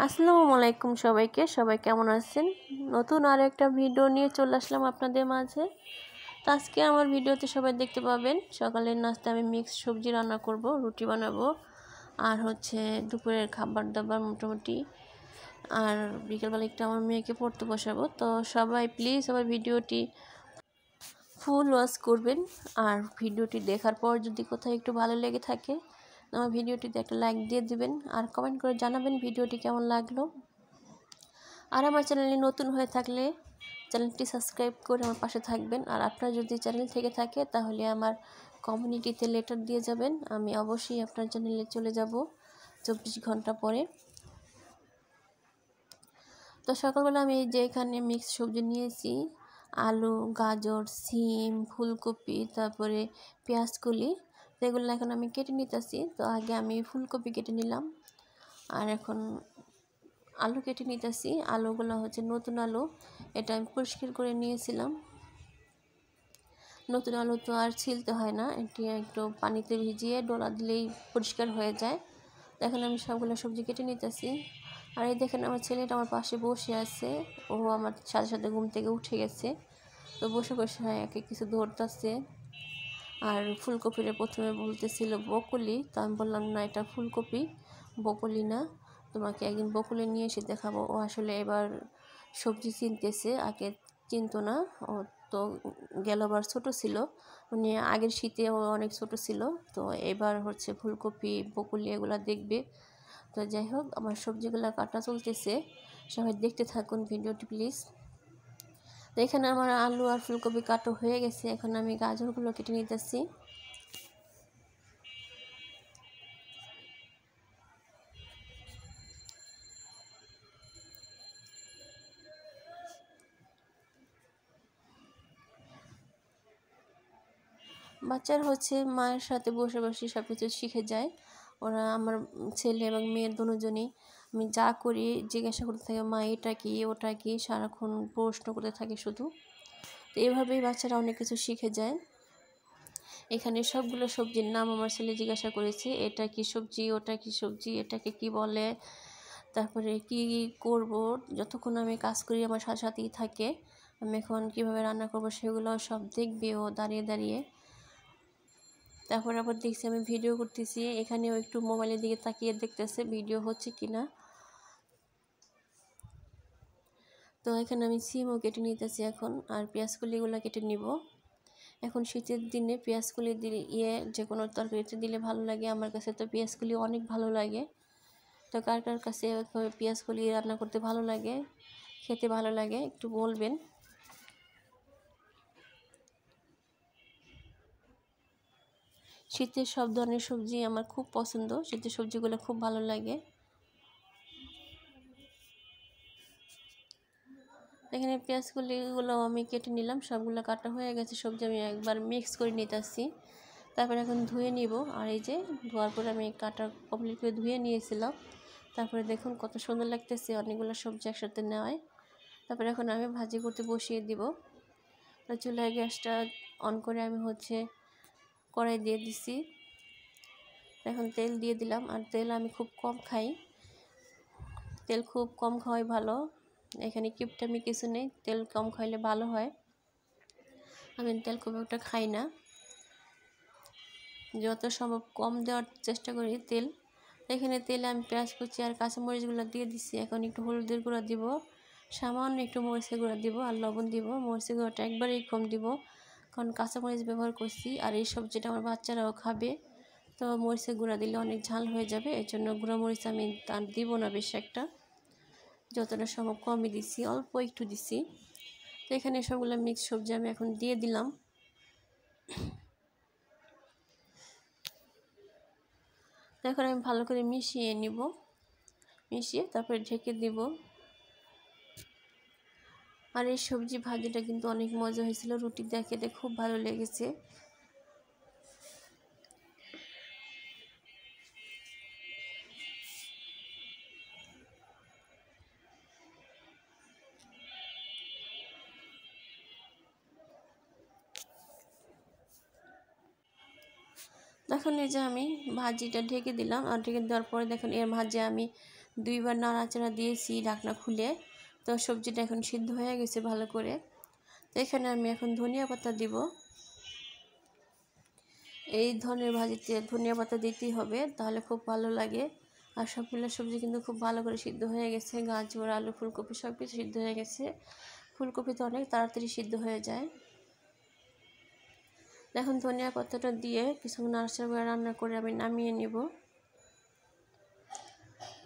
আসসালামু আলাইকুম সবাইকে। সবাই কেমন আছেন? নতুন আর একটা ভিডিও নিয়ে চলে আসলাম আপনাদের মাঝে। তো আজকে আমার ভিডিওতে সবাই দেখতে পাবেন সকালের নাস্তায় আমি মিক্স সবজি রান্না করব, রুটি বানাবো আর দুপুরের খাবার দাবার মোটামুটি। আর বিকেলবেলা একটু আমার মেয়েকে পড়তে বসাবো। তো সবাই প্লিজ আমার ভিডিওটি ফুল ওয়াচ করবেন। আর ভিডিওটি দেখার পর যদি কোথাও একটু ভালো লেগে থাকে আমার ভিডিওটিতে একটা লাইক দিয়ে দিবেন আর কমেন্ট করে জানাবেন ভিডিওটি কেমন লাগলো। আর আমার চ্যানেলে নতুন হয়ে থাকলে চ্যানেলটি সাবস্ক্রাইব করে আমার পাশে থাকবেন। আর আপনার যদি চ্যানেল থেকে থাকে তাহলে আমার কমিউনিটিতে লেটার দিয়ে যাবেন, আমি অবশ্যই আপনার চ্যানেলে চলে যাব 24 ঘন্টা পরে। তো সকালবেলা আমি যে এখানে মিক্স সবজি নিয়েছি, আলু, গাজর, সিম, ফুলকপি, তারপরে পেঁয়াজকলি, এগুলো এখন আমি কেটে নিতেছি। তো আগে আমি ফুলকপি কেটে নিলাম আর এখন আলু কেটে নিতেছি। আলুগুলো নতুন আলু, এটা আমি পরিষ্কার করে নিয়েছিলাম। নতুন আলু তো আর ছিলতে হয় না, এটি একটু পানিতে ভিজিয়ে ডোলা দিলেই পরিষ্কার হয়ে যায়। এখন আমি সবগুলো সবজি কেটে নিতেছি। আর এই দেখেন আমার ছেলেটা আমার পাশে বসে আছে, ও আমার সাথে সাথে ঘুম থেকে উঠে গেছে। তো বসে বসে একে কিছু ধরতেছে। আর ফুলকপিটা প্রথমে বলতেছিল বকুলি, তো আমি বললাম না, এটা ফুলকপি, বকুলি না, তোমাকে একদিন বকুলি নিয়ে এসে দেখাবো। ও আসলে এবার সবজি চিনতেছে, আগে চিনতো না। ও তো গেলবার ছোট ছিল, মানে আগের শীতে ও অনেক ছোট ছিল। তো এবার ফুলকপি, বকুলি এগুলা দেখবে। তো যাই হোক, আমার সবজিগুলা কাটা চলতেছে, সবাই দেখতে থাকুন ভিডিওটি প্লিজ। তো এখানে আমার আলু আর ফুলকপি কাটা হয়ে গেছে, এখন আমি গাজরগুলো কেটে নিতেছি। বাচ্চারা মায়ের সাথে বসে বসে সব কিছু শিখে যায়। ওরা, আমার ছেলে এবং মেয়ে দুজনেই, আমি যা করি জিজ্ঞাসা করতে থাকে, মা এটা কি ওটা কি, সারাক্ষণ প্রশ্ন করতে থাকে শুধু। তো এইভাবেই বাচ্চারা অনেক কিছু শিখে যায়। এখানে সবগুলো সবজির নাম আমার ছেলে জিজ্ঞাসা করেছে, এটা কি সবজি, ওটা কি সবজি, এটাকে কি বলে, তারপরে কি করব। যতক্ষণ আমি কাজ করি আমার সাথে সাথেই থাকে। আমি এখন কীভাবে রান্না করব সেগুলো সব দেখবে ও দাঁড়িয়ে দাঁড়িয়ে। তারপর আবার দেখছি আমি ভিডিও করতেছি, এখানেও একটু মোবাইলের দিকে তাকিয়ে দেখতেছে ভিডিও হচ্ছে কিনা। তো এখানে আমি সিমও কেটে নিতেছি এখন, আর পেঁয়াজকলিগুলো কেটে নিব। এখন শীতের দিনে পেঁয়াজকলি দিলে যে কোনো তরকারিতে দিলে ভালো লাগে। আমার কাছে তো পেঁয়াজকলি অনেক ভালো লাগে। তো কার কার কাছে পেঁয়াজকলি রান্না করতে ভালো লাগে, খেতে ভালো লাগে, একটু বলবেন। শীতের সব ধরনের সবজি আমার খুব পছন্দ, শীতের সবজিগুলো খুব ভালো লাগে। এখানে পেঁয়াজগুলো আমি কেটে নিলাম, সবগুলো কাটা হয়ে গেছে। সবজি আমি একবার মিক্স করে নিতেছি, তারপরে এখন ধুয়ে নিব। আর এই যে ধোয়ার পরে আমি কাটা কমপ্লিট করে ধুয়ে নিয়েছিলাম। তারপরে দেখুন কত সুন্দর লাগতেছে অনেকগুলো সবজি একসাথে নেওয়ায়। তারপরে এখন আমি ভাজি করতে বসিয়ে দিব। চুলায় গ্যাসটা অন করে আমি কড়াই দিয়ে দিছি। এখন তেল দিয়ে দিলাম, আর তেল আমি খুব কম খাই, তেল খুব কম খাওয়াই ভালো। এখানে কিপটামি কিছু নেই, তেল কম খাইলে ভালো হয়। আমি তেল খুব একটা খাই না, যত সম্ভব কম দেওয়ার চেষ্টা করি তেল। এখানে তেলে আমি পেঁয়াজ কুচি আর কাঁচামরিচগুলো দিয়ে দিচ্ছি। এখন একটু হলুদের গুঁড়া দিব, সামান্য একটু মরিচের গুঁড়া দিব আর লবণ দিব। মরিচের গুঁড়াটা একবারেই কম দিব, কারণ কাঁচামরিচ ব্যবহার করছি আর এই সবজিটা আমার বাচ্চারাও খাবে। তো মরিচের গুঁড়া দিলে অনেক ঝাল হয়ে যাবে, এই জন্য গুঁড়া মরিচ আমি তার দিব না বেশি একটা, যতটা সম্ভব কমই দিছি, অল্প একটু দিছি। তো এখানে সবগুলো মিক্স সবজি আমি এখন দিয়ে দিলাম। এখন আমি ভালো করে মিশিয়ে নিব, মিশিয়ে তারপরে ঢেকে দিব। আর এই সবজি ভাজিটা কিন্তু অনেক মজা হয়েছিল, রুটি দিয়ে খেতে খুব ভালো লেগেছে। দেখুন এই যে আমি ভাজিটা ঢেকে দিলাম, আর ঢেকে দেওয়ার পরে দেখুন এর মাঝে আমি 2বার নাড়াচাড়া দিয়েছি ঢাকনা খুলে। তো সবজিটা এখন সিদ্ধ হয়ে গেছে ভালো করে। তো এখানে আমি এখন ধনিয়া পাতা দিব। এই ধরনের ভাজিতে ধনিয়া পাতা দিতেই হবে, তাহলে খুব ভালো লাগে। আর সবগুলো সবজি কিন্তু খুব ভালো করে সিদ্ধ হয়ে গেছে। গাজর, আলু, ফুলকপি সব কিছু সিদ্ধ হয়ে গেছে। ফুলকপি তো অনেক তাড়াতাড়ি সিদ্ধ হয়ে যায়। এখন ধনিয়া পাতাটা দিয়ে কিছুক্ষণ নাড়াচাড়া করে রান্না করে আমি নামিয়ে নেব।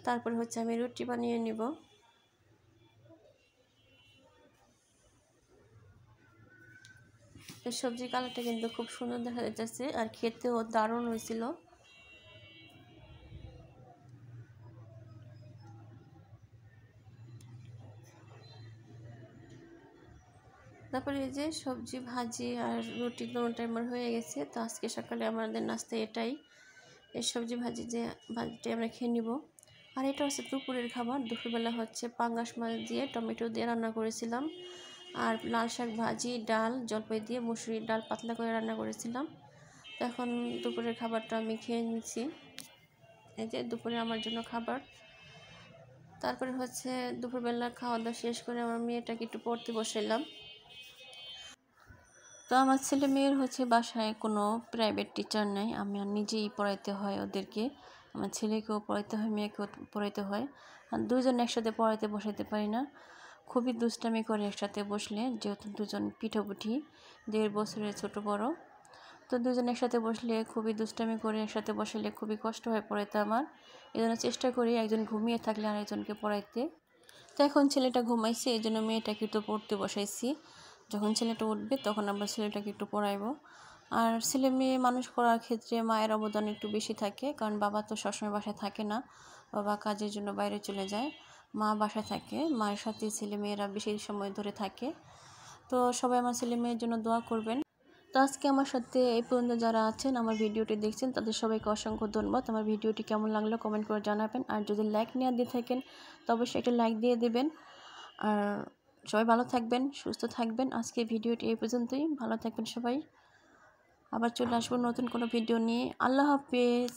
তারপর হচ্ছে আমি রুটি বানিয়ে নেব। সবজি কালারটা কিন্তু খুব সুন্দর দেখা যাচ্ছে আর খেতেও দারুণ হয়েছিল। তারপরে এই যে সবজি ভাজি আর রুটি দুটোটাই আমার হয়ে গেছে। তো আজকে সকালে আমাদের নাস্তা এটাই, এই সবজি ভাজিটা আমরা খেয়ে নিব। আর এটা হচ্ছে দুপুরের খাবার। দুপুরবেলা হচ্ছে পাঙ্গাস মাছ দিয়ে টমেটো দিয়ে রান্না করেছিলাম, আর লাল শাক ভাজি, ডাল, জলপাই দিয়ে মুসুরির ডাল পাতলা করে রান্না করেছিলাম। তো এখন দুপুরের খাবারটা আমি খেয়ে নিচ্ছি। এই যে দুপুরে আমার জন্য খাবার। তারপরে হচ্ছে দুপুরবেলা খাওয়া দাওয়া শেষ করে আমার মেয়েটাকে একটু পড়তে বসাইলাম। তো আমার ছেলে মেয়ের হচ্ছে বাসায় কোনো প্রাইভেট টিচার নেই, আমি নিজেই পড়াইতে হয় ওদেরকে। আমার ছেলেকেও পড়াইতে হয়, মেয়েকেও পড়াইতে হয়। আর দুজন একসাথে পড়াইতে বসাইতে পারি না, খুবই দুষ্টামি করে একসাথে বসলে, যেহেতু দুজন পিঠাপুঠি 1.5 বছরের ছোট বড়। তো দুজন একসাথে বসলে খুবই দুষ্টামি করে, একসাথে বসালে খুবই কষ্ট হয় পড়াইতে আমার। এই জন্য চেষ্টা করি একজন ঘুমিয়ে থাকলে আরেকজনকে পড়াইতে। তো এখন ছেলেটা ঘুমাইছে, এই জন্য মেয়েটাকে একটু পড়তে বসাইছি। যখন ছেলেটা উঠবে তখন আবার ছেলেটাকে একটু পড়াইবো। আর ছেলে মেয়ে মানুষ করার ক্ষেত্রে মায়ের অবদান একটু বেশি থাকে, কারণ বাবা তো সবসময় বাসায় থাকে না, বাবা কাজের জন্য বাইরে চলে যায়, মা বাসায় থাকে। মায়ের সাথে ছেলে মেয়েরা বেশি সময় ধরে থাকে। তো সবাই আমার ছেলে মেয়ের জন্য দোয়া করবেন। তো আজকে আমার সাথে এই পর্যন্ত যারা আছেন, আমার ভিডিওটি দেখছেন, তাদের সবাইকে অসংখ্য ধন্যবাদ। আমার ভিডিওটি কেমন লাগলো কমেন্ট করে জানাবেন। আর যদি লাইক নেওয়া দিয়ে থাকেন তো অবশ্যই একটা লাইক দিয়ে দেবেন। আর সবাই ভালো থাকবেন, সুস্থ থাকবেন। আজকে ভিডিওটি এই পর্যন্তই। ভালো থাকবেন সবাই। আবার চলে আসবো নতুন কোনো ভিডিও নিয়ে। আল্লাহ হাফেজ।